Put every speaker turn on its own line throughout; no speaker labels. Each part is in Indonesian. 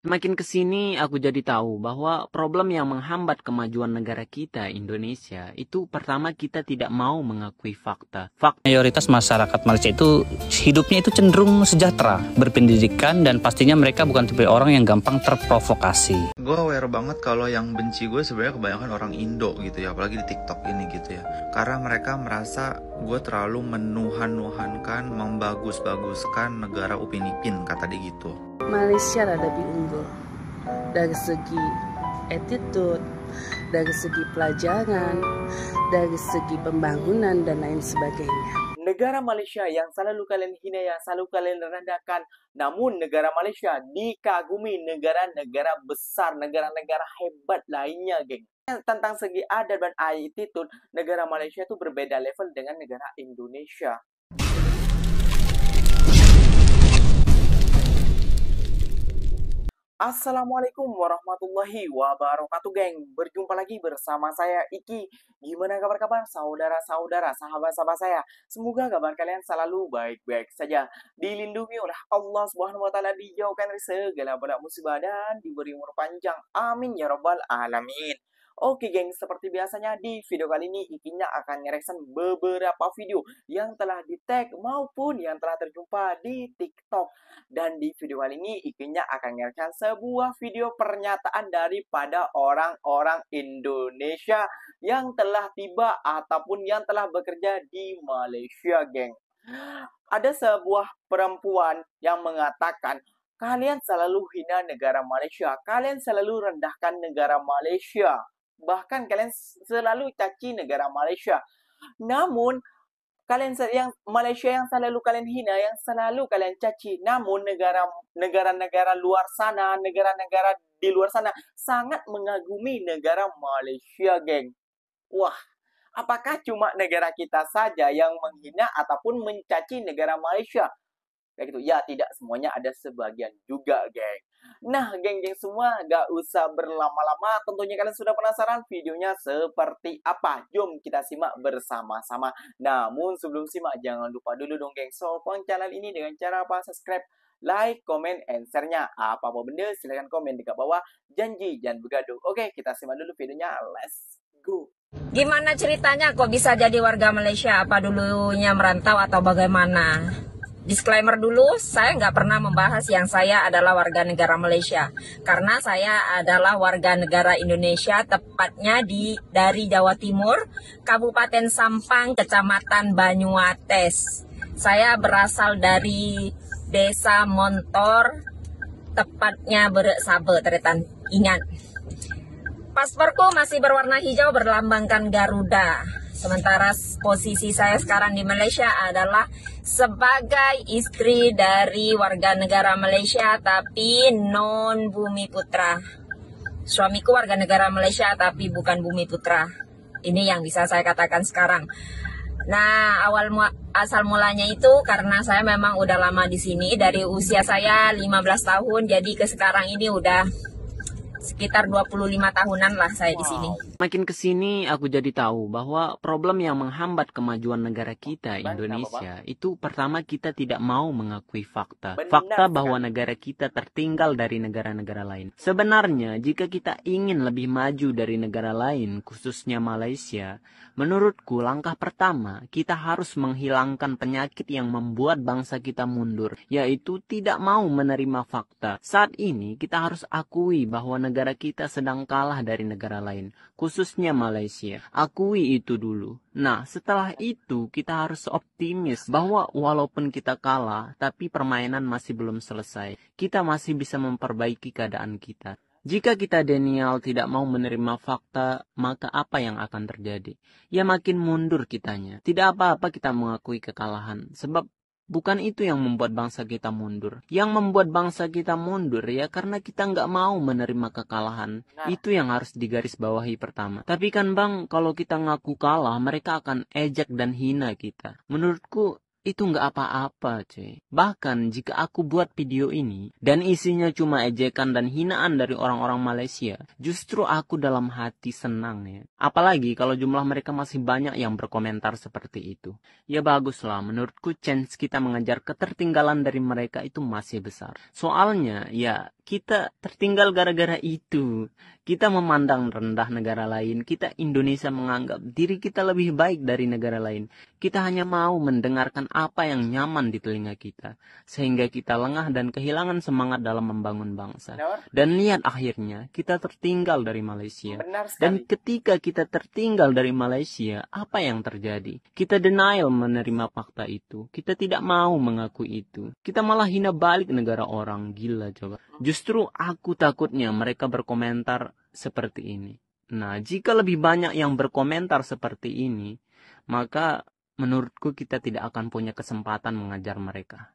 Semakin kesini aku jadi tahu bahwa problem yang menghambat kemajuan negara kita, Indonesia, itu pertama kita tidak mau mengakui fakta.
Mayoritas masyarakat Malaysia itu hidupnya itu cenderung sejahtera, berpendidikan, dan pastinya mereka bukan tipe orang yang gampang terprovokasi.
Gue aware banget kalau yang benci gue sebenarnya kebanyakan orang Indo gitu ya, apalagi di TikTok ini gitu ya. Karena mereka merasa gue terlalu menuhan-nuhankan, membagus-baguskan negara Upin Ipin, kata dia gitu.
Malaysia lah lebih unggul dari segi attitude, dari segi pelajaran, dari segi pembangunan dan lain sebagainya.
Negara Malaysia yang selalu kalian hina, yang selalu kalian rendahkan, namun negara Malaysia dikagumi negara-negara besar, negara-negara hebat lainnya, geng. Tentang segi adat dan attitude, negara Malaysia itu berbeda level dengan negara Indonesia. Assalamualaikum warahmatullahi wabarakatuh, geng. Berjumpa lagi bersama saya Iki. Gimana kabar saudara-saudara, sahabat-sahabat saya? Semoga kabar kalian selalu baik-baik saja, dilindungi oleh Allah Subhanahu wa taala, dijauhkan dari segala bala musibah dan diberi umur panjang. Amin ya rabbal alamin. Oke, geng, seperti biasanya di video kali ini Ikinya akan ngereaction beberapa video yang telah di-tag maupun yang telah terjumpa di TikTok. Dan di video kali ini Ikinya akan ngereaction sebuah video pernyataan daripada orang-orang Indonesia yang telah tiba ataupun yang telah bekerja di Malaysia, geng. Ada sebuah perempuan yang mengatakan, kalian selalu hina negara Malaysia, kalian selalu rendahkan negara Malaysia, bahkan kalian selalu caci negara Malaysia. Namun kalian yang Malaysia yang selalu kalian hina, yang selalu kalian caci, namun negara-negara luar sana, negara-negara di luar sana sangat mengagumi negara Malaysia, geng. Wah, apakah cuma negara kita saja yang menghina ataupun mencaci negara Malaysia? Kayak gitu. Ya, tidak semuanya, ada sebagian juga, geng. Nah, geng-geng semua, gak usah berlama-lama. Tentunya kalian sudah penasaran videonya seperti apa. Jom kita simak bersama-sama. Namun sebelum simak, jangan lupa dulu dong, geng, sokong channel ini dengan cara apa? Subscribe, like, comment, and share-nya. Apa-apa benda, silahkan komen di bawah. Janji, jangan bergaduh. Oke, kita simak dulu videonya. Let's go.
Gimana ceritanya kok bisa jadi warga Malaysia? Apa dulunya merantau atau bagaimana? Disclaimer dulu, saya nggak pernah membahas yang saya adalah warga negara Malaysia. Karena saya adalah warga negara Indonesia, tepatnya dari Jawa Timur, Kabupaten Sampang, Kecamatan Banyuates. Saya berasal dari Desa Montor, tepatnya Berek Sabe, Teretan. Ingat, pasporku masih berwarna hijau berlambangkan Garuda. Sementara posisi saya sekarang di Malaysia adalah sebagai istri dari warga negara Malaysia tapi non bumi putra. Suamiku warga negara Malaysia tapi bukan bumi putra. Ini yang bisa saya katakan sekarang. Nah, asal mulanya itu karena saya memang udah lama di sini, dari usia saya 15 tahun, jadi ke sekarang ini udah sekitar 25 tahunan lah saya di sini.
Makin kesini aku jadi tahu bahwa problem yang menghambat kemajuan negara kita, Indonesia, itu pertama kita tidak mau mengakui fakta. Fakta bahwa negara kita tertinggal dari negara-negara lain. Sebenarnya jika kita ingin lebih maju dari negara lain, khususnya Malaysia, menurutku langkah pertama kita harus menghilangkan penyakit yang membuat bangsa kita mundur, yaitu tidak mau menerima fakta. Saat ini kita harus akui bahwa negara kita sedang kalah dari negara lain, khususnya Malaysia. Akui itu dulu. Nah, setelah itu kita harus optimis bahwa walaupun kita kalah, tapi permainan masih belum selesai. Kita masih bisa memperbaiki keadaan kita. Jika kita denial, tidak mau menerima fakta, maka apa yang akan terjadi? Ya makin mundur kitanya. Tidak apa-apa kita mengakui kekalahan, sebab bukan itu yang membuat bangsa kita mundur. Yang membuat bangsa kita mundur ya karena kita nggak mau menerima kekalahan. Itu yang harus digarisbawahi pertama. Tapi kan bang, kalau kita ngaku kalah, mereka akan ejek dan hina kita. Menurutku itu nggak apa-apa, cuy. Bahkan jika aku buat video ini dan isinya cuma ejekan dan hinaan dari orang-orang Malaysia, justru aku dalam hati senang ya. Apalagi kalau jumlah mereka masih banyak yang berkomentar seperti itu. Ya baguslah, menurutku chance kita mengejar ketertinggalan dari mereka itu masih besar. Soalnya ya kita tertinggal gara-gara itu. Kita memandang rendah negara lain. Kita Indonesia menganggap diri kita lebih baik dari negara lain. Kita hanya mau mendengarkan apa yang nyaman di telinga kita. Sehingga kita lengah dan kehilangan semangat dalam membangun bangsa. Dan lihat akhirnya kita tertinggal dari Malaysia. Dan ketika kita tertinggal dari Malaysia, apa yang terjadi? Kita denial menerima fakta itu. Kita tidak mau mengakui itu. Kita malah hina balik negara orang. Gila coba. Justru aku takutnya mereka berkomentar seperti ini. Nah, jika lebih banyak yang berkomentar seperti ini, maka menurutku kita tidak akan punya kesempatan mengajar mereka.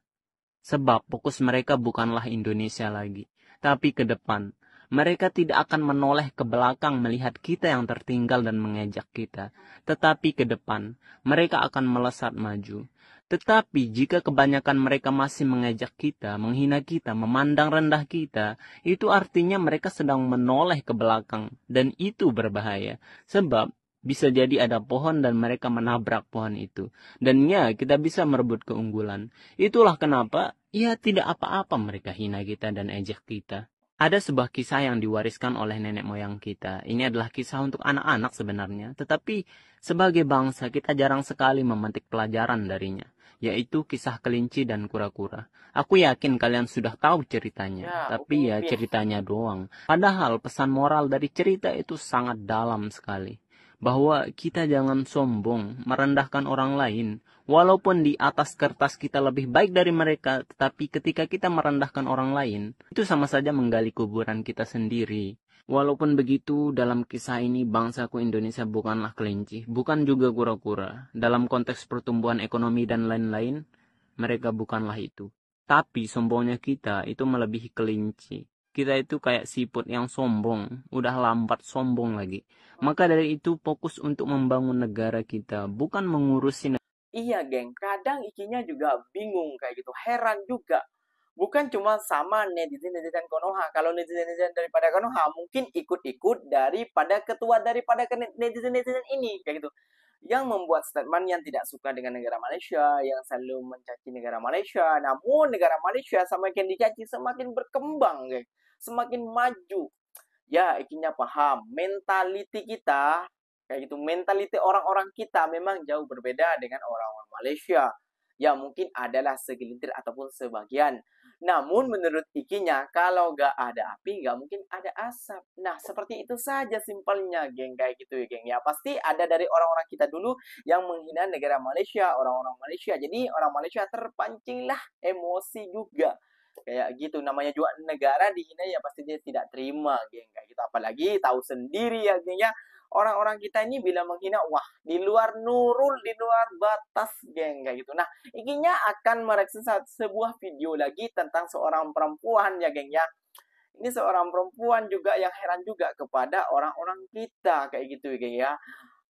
Sebab fokus mereka bukanlah Indonesia lagi, tapi ke depan. Mereka tidak akan menoleh ke belakang melihat kita yang tertinggal dan mengejek kita. Tetapi ke depan, mereka akan melesat maju. Tetapi jika kebanyakan mereka masih mengejek kita, menghina kita, memandang rendah kita, itu artinya mereka sedang menoleh ke belakang. Dan itu berbahaya. Sebab bisa jadi ada pohon dan mereka menabrak pohon itu. Dan ya, kita bisa merebut keunggulan. Itulah kenapa, ya tidak apa-apa mereka hina kita dan ejek kita. Ada sebuah kisah yang diwariskan oleh nenek moyang kita. Ini adalah kisah untuk anak-anak sebenarnya. Tetapi sebagai bangsa kita jarang sekali memetik pelajaran darinya. Yaitu kisah kelinci dan kura-kura. Aku yakin kalian sudah tahu ceritanya. Tapi ya ceritanya doang. Padahal pesan moral dari cerita itu sangat dalam sekali. Bahwa kita jangan sombong, merendahkan orang lain. Walaupun di atas kertas kita lebih baik dari mereka, tetapi ketika kita merendahkan orang lain, itu sama saja menggali kuburan kita sendiri. Walaupun begitu, dalam kisah ini bangsaku Indonesia bukanlah kelinci, bukan juga kura-kura. Dalam konteks pertumbuhan ekonomi dan lain-lain, mereka bukanlah itu. Tapi sombongnya kita itu melebihi kelinci. Kita itu kayak siput yang sombong, udah lambat sombong lagi. Maka dari itu fokus untuk membangun negara kita, bukan mengurusi negara.
Iya geng, kadang ikinya juga bingung kayak gitu, heran juga. Bukan cuma sama netizen-netizen Konoha. Kalau netizen-netizen daripada Konoha mungkin ikut-ikut daripada ketua daripada netizen-netizen ini kayak gitu. Yang membuat statement yang tidak suka dengan negara Malaysia, yang selalu mencaci negara Malaysia. Namun negara Malaysia semakin dicaci semakin berkembang geng. Semakin maju. Ya, ikinya paham. Mentaliti kita kayak gitu, mentaliti orang-orang kita memang jauh berbeda dengan orang-orang Malaysia. Ya mungkin adalah segelintir ataupun sebagian. Namun menurut ikinya, kalau gak ada api, gak mungkin ada asap. Nah seperti itu saja simpelnya geng, kayak gitu ya geng. Ya pasti ada dari orang-orang kita dulu yang menghina negara Malaysia, orang-orang Malaysia. Jadi orang Malaysia terpancinglah emosi juga. Kayak gitu, namanya juga negara dihina ya pasti dia tidak terima geng, kayak gitu. Apalagi tahu sendiri ya geng ya. Orang-orang kita ini bila menghina, wah di luar nurul, di luar batas geng kayak gitu. Nah, ikinya akan mereaksi sebuah video lagi tentang seorang perempuan ya geng ya. Ini seorang perempuan juga yang heran juga kepada orang-orang kita kayak gitu ya geng ya.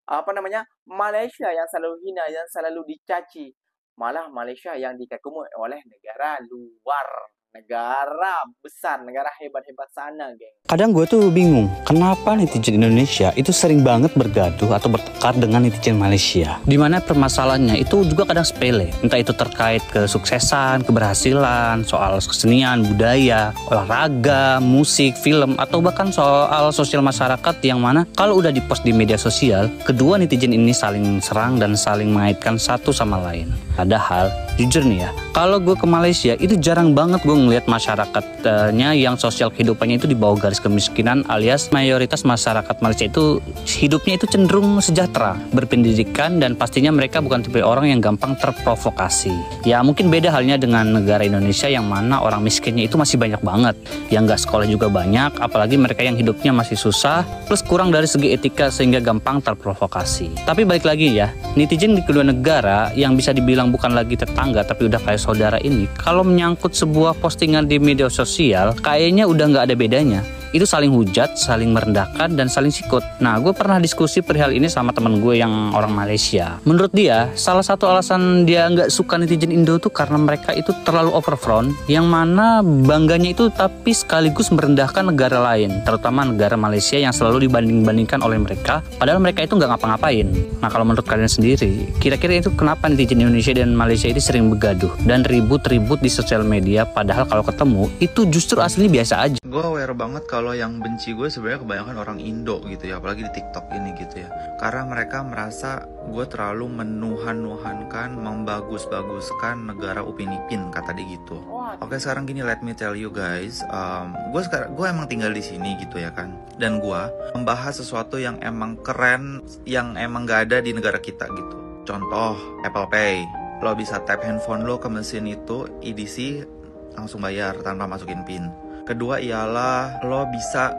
Apa namanya? Malaysia yang selalu hina, yang selalu dicaci. Malah Malaysia yang dikagumi oleh negara luar. Negara besar, negara hebat-hebat sana, geng.
Kadang gue tuh bingung, kenapa netizen Indonesia itu sering banget bergaduh atau bertengkar dengan netizen Malaysia. Dimana permasalahannya itu juga kadang sepele. Entah itu terkait kesuksesan, keberhasilan, soal kesenian, budaya, olahraga, musik, film, atau bahkan soal sosial masyarakat yang mana kalau udah dipost di media sosial, kedua netizen ini saling serang dan saling mengaitkan satu sama lain. Padahal, jujur nih ya, kalau gue ke Malaysia itu jarang banget gue ngelihat masyarakatnya yang sosial kehidupannya itu di bawah garis kemiskinan, alias mayoritas masyarakat Malaysia itu hidupnya itu cenderung sejahtera, berpendidikan, dan pastinya mereka bukan tipe orang yang gampang terprovokasi. Ya mungkin beda halnya dengan negara Indonesia yang mana orang miskinnya itu masih banyak banget, yang gak sekolah juga banyak, apalagi mereka yang hidupnya masih susah, plus kurang dari segi etika sehingga gampang terprovokasi. Tapi balik lagi ya, netizen di kedua negara yang bisa dibilang bukan lagi tetangga tapi udah kayak saudara ini, kalau menyangkut sebuah postingan di media sosial kayaknya udah nggak ada bedanya. itu saling hujat, saling merendahkan, dan saling sikut. Nah, gue pernah diskusi perihal ini sama temen gue yang orang Malaysia. Menurut dia, salah satu alasan dia nggak suka netizen Indo tuh karena mereka itu terlalu overfront, yang mana bangganya itu tapi sekaligus merendahkan negara lain, terutama negara Malaysia yang selalu dibanding-bandingkan oleh mereka, padahal mereka itu nggak ngapa-ngapain. Nah, kalau menurut kalian sendiri, kira-kira itu kenapa netizen Indonesia dan Malaysia itu sering begaduh dan ribut-ribut di sosial media, padahal kalau ketemu itu justru asli biasa aja.
Gue aware banget kalau yang benci gue sebenarnya kebanyakan orang Indo gitu ya, apalagi di TikTok ini gitu ya. Karena mereka merasa gue terlalu menuhan-nuhankan, membagus-baguskan negara Upin Ipin, kata dia gitu. Oke, sekarang gini, let me tell you guys, gue emang tinggal di sini gitu ya kan, dan gue membahas sesuatu yang emang keren, yang emang gak ada di negara kita gitu. Contoh Apple Pay, lo bisa tap handphone lo ke mesin itu, EDC langsung bayar tanpa masukin PIN. Kedua ialah lo bisa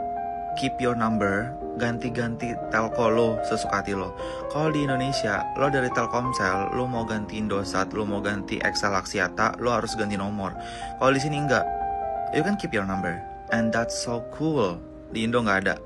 keep your number, ganti-ganti telco lo sesuka hati lo. Kalau di Indonesia, lo dari Telkomsel, lo mau ganti Indosat, lo mau ganti XL Axiata, lo harus ganti nomor. Kalau di sini enggak, you can keep your number, and that's so cool. Di Indo nggak ada.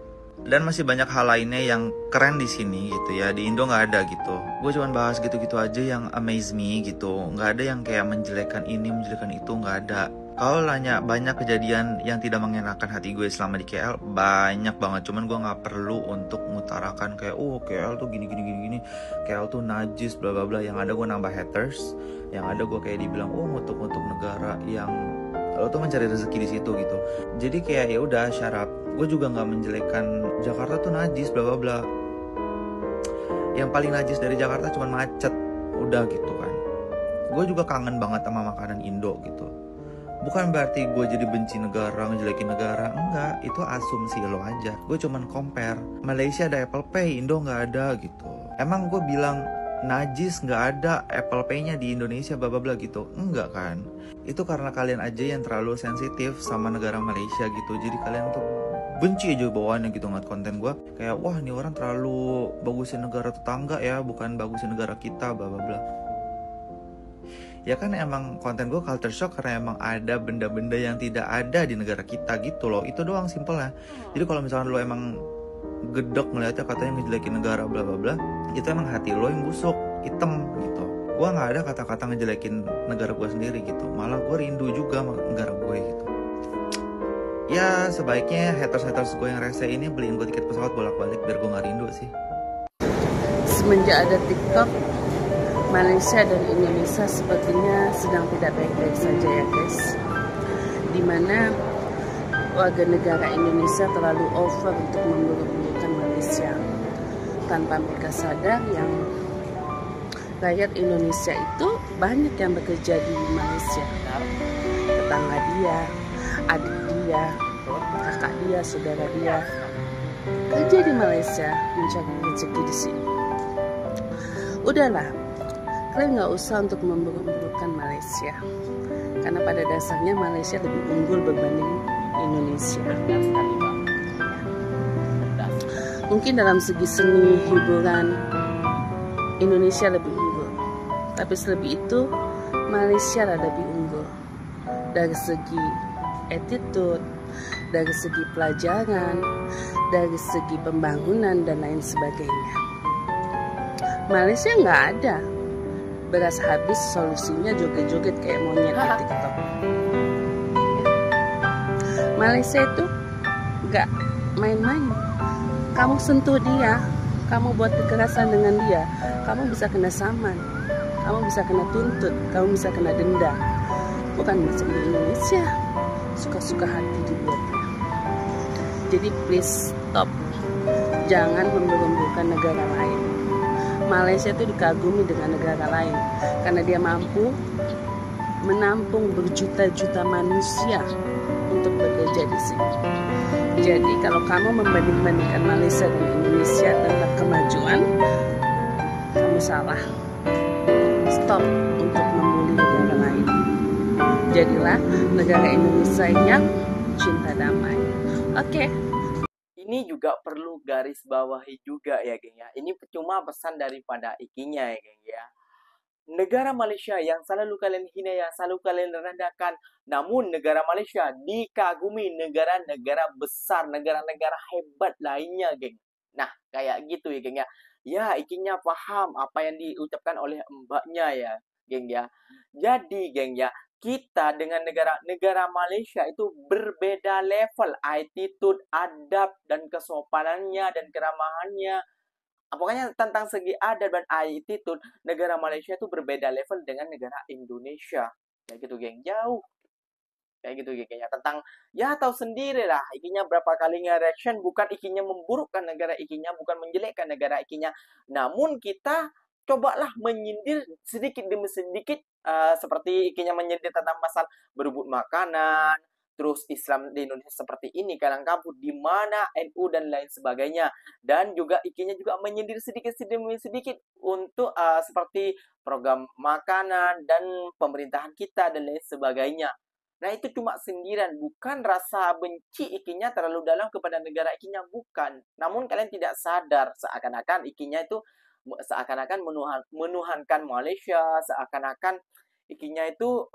Dan masih banyak hal lainnya yang keren di sini gitu ya, di Indo nggak ada gitu. Gue cuma bahas gitu-gitu aja yang amaze me gitu. Nggak ada yang kayak menjelekkan ini, menjelekkan itu, nggak ada. Kalau nanya banyak kejadian yang tidak mengenakan hati gue selama di KL, banyak banget. Cuman gue nggak perlu untuk mengutarakan kayak, oh KL tuh gini, KL tuh najis, bla bla bla. Yang ada gue nambah haters, yang ada gue kayak dibilang, oh ngutuk negara yang lo tuh mencari rezeki di situ gitu. Jadi kayak ya udah syarap. Gue juga nggak menjelekkan Jakarta tuh najis, bla bla bla. Yang paling najis dari Jakarta cuma macet, udah gitu kan. Gue juga kangen banget sama makanan Indo gitu. Bukan berarti gue jadi benci negara, ngejelekin negara. Enggak, itu asumsi lo aja. Gue cuman compare. Malaysia ada Apple Pay, Indo nggak ada gitu. Emang gue bilang najis nggak ada Apple Pay-nya di Indonesia, bla bla bla gitu. Enggak kan. Itu karena kalian aja yang terlalu sensitif sama negara Malaysia gitu. Jadi kalian tuh benci aja bawaannya gitu ngeliat konten gue. Kayak, wah ini orang terlalu bagusin negara tetangga ya, bukan bagusin negara kita, bla bla bla. Ya kan emang konten gue culture shock karena emang ada benda-benda yang tidak ada di negara kita gitu loh. Itu doang simpelnya. Jadi kalau misalkan lo emang gedek ngeliatnya katanya ngejelekin negara bla bla bla, itu emang hati lo yang busuk, hitam gitu. Gue nggak ada kata-kata ngejelekin negara gue sendiri gitu. Malah gue rindu juga sama negara gue gitu. Ya sebaiknya haters gue yang rese ini beliin gue tiket pesawat bolak-balik biar gue nggak rindu sih.
Semenjak ada TikTok, Malaysia dan Indonesia sepertinya sedang tidak baik-baik saja ya guys. Dimana warga negara Indonesia terlalu over untuk memburuk-burukkan Malaysia, tanpa mereka sadar yang rakyat Indonesia itu banyak yang bekerja di Malaysia. Tetangga dia, adik dia, kakak dia, saudara dia kerja di Malaysia mencari rezeki di sini. Udahlah, kalian nggak usah untuk memburuk-burukkan Malaysia, karena pada dasarnya Malaysia lebih unggul berbanding Indonesia. Mungkin dalam segi seni hiburan Indonesia lebih unggul, tapi selebih itu Malaysia lebih unggul dari segi attitude, dari segi pelajaran, dari segi pembangunan dan lain sebagainya. Malaysia nggak ada beras habis solusinya joget-joget kayak monyet di TikTok. Malaysia itu nggak main-main. Kamu sentuh dia, kamu buat kekerasan dengan dia, kamu bisa kena saman, kamu bisa kena tuntut, kamu bisa kena denda. Bukan macam di Indonesia, suka-suka hati dibuatnya. Jadi please stop, jangan memburuk-burukkan negara lain. Malaysia itu dikagumi dengan negara lain karena dia mampu menampung berjuta-juta manusia untuk bekerja di sini. Jadi kalau kamu membanding-bandingkan Malaysia dan Indonesia tentang kemajuan, kamu salah. Stop untuk membuli negara lain. Jadilah negara Indonesia yang cinta damai. Oke.
Ini juga perlu garis bawahi juga ya geng ya. Ini cuma pesan daripada Ikinya ya geng ya. negara Malaysia yang selalu kalian hina, yang selalu kalian rendahkan. Namun negara Malaysia dikagumi negara-negara besar, negara-negara hebat lainnya, geng. Nah, kayak gitu ya, geng ya. Ya, ikinya paham apa yang diucapkan oleh mbaknya ya, geng ya. Jadi, geng ya, kita dengan negara Malaysia itu berbeda level attitude, adab, dan kesopanannya, dan keramahannya. Pokoknya tentang segi adat dan attitude, negara Malaysia itu berbeda level dengan negara Indonesia. Kayak gitu, geng. Jauh. Kayak gitu, geng. Ya, tentang, ya tahu sendiri lah. Ikinya berapa kalinya reaction, bukan ikinya memburukkan negara ikinya, bukan menjelekkan negara ikinya. Namun kita cobalah menyindir sedikit demi sedikit, seperti ikinya menyindir tentang masalah berebut makanan, terus Islam di Indonesia seperti ini, kalang kabut, di mana NU dan lain sebagainya. Dan juga ikinya juga menyindir sedikit demi sedikit untuk seperti program makanan dan pemerintahan kita dan lain sebagainya. Nah, itu cuma sindiran, bukan rasa benci ikinya terlalu dalam kepada negara ikinya, bukan. Namun kalian tidak sadar seakan-akan ikinya itu seakan-akan menuhankan Malaysia, seakan-akan ikinya itu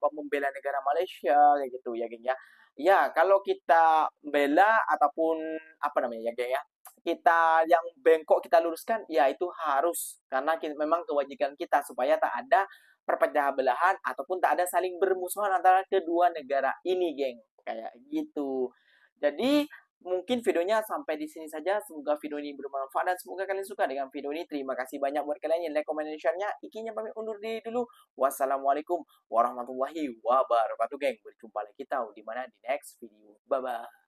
membela negara Malaysia kayak gitu ya, geng ya. Ya, kalau kita bela ataupun apa namanya ya, geng ya. Kita yang bengkok kita luruskan, ya itu harus karena memang kewajiban kita supaya tak ada perpecahan belahan ataupun tak ada saling bermusuhan antara kedua negara ini, geng. Kayak gitu. Jadi mungkin videonya sampai di sini saja. Semoga video ini bermanfaat dan semoga kalian suka dengan video ini. Terima kasih banyak buat kalian yang like, comment, dan share-nya. Ikinya pamit undur diri dulu. Wassalamualaikum warahmatullahi wabarakatuh, geng. Berjumpa lagi kita di mana di next video. Bye-bye.